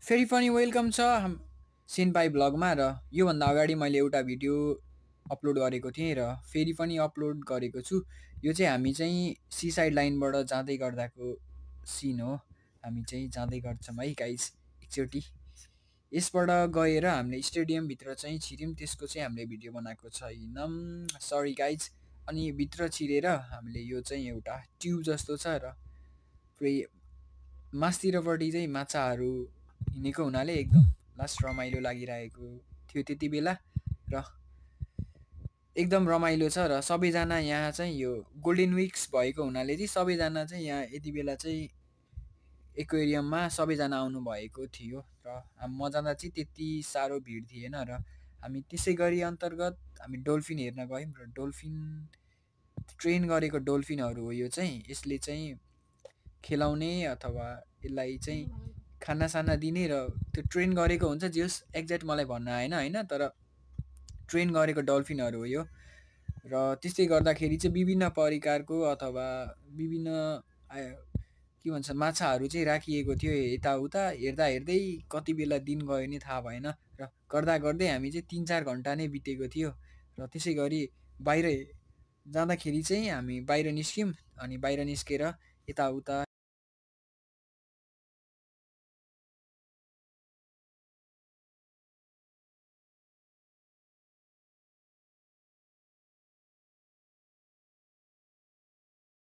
फेरि पनि वेलकम छ सेनपाई ब्लगमा। र योभन्दा अगाडि मैले एउटा भिडियो अपलोड गरेको थिएँ र फेरि पनि अपलोड गरेको छु। यो चाहिँ हामी चाहिँ सिसाइड लाइनबाट जाँदै गर्दाको सिन हो। हामी चाहिँ जाँदै गर्छौँ है गाइस। एकचोटि यसबाट गएर हामीले स्टेडियमभित्र चाहिँ छिर्यौँ, त्यसको चाहिँ हामीले भिडियो बनाएको छैनौँ, सरी गाइज। अनि भित्र छिरेर हामीले यो चाहिँ एउटा ट्युब जस्तो छ र पुरै मास्तिरपट्टि चाहिँ माछाहरू हिँडेको हुनाले एकदम लास्ट रमाइलो लागिरहेको थियो त्यति बेला। र एकदम रमाइलो छ र सबैजना यहाँ चाहिँ यो गोल्डन विक्स भएको हुनाले चाहिँ सबैजना चाहिँ यहाँ यति बेला चाहिँ एक्वेरियममा सबैजना आउनुभएको थियो। र म जाँदा चाहिँ त्यति साह्रो भिड थिएन र हामी त्यसै गरी अन्तर्गत हामी डल्फिन हेर्न गयौँ। र डल्फिन ट्रेन गरेको डल्फिनहरू हो यो चाहिँ। यसले चाहिँ खेलाउने अथवा यसलाई चाहिँ खानासाना दिने र त्यो ट्रेन गरेको हुन्छ, जे होस् एक्ज्याक्ट मलाई भन्न आएन होइन, तर ट्रेन गरेको डल्फिनहरू हो यो। र त्यस्तै गर्दाखेरि चाहिँ विभिन्न परिकारको अथवा विभिन्न के भन्छ माछाहरू चाहिँ राखिएको थियो यताउता। हेर्दा हेर्दै कति बेला दिन गयो नि थाहा भएन। र गर्दा गर्दै हामी चाहिँ 3-4 घन्टा नै बितेको थियो। र त्यसै गरी बाहिर जाँदाखेरि चाहिँ हामी बाहिर निस्क्यौँ। अनि बाहिर निस्केर यताउता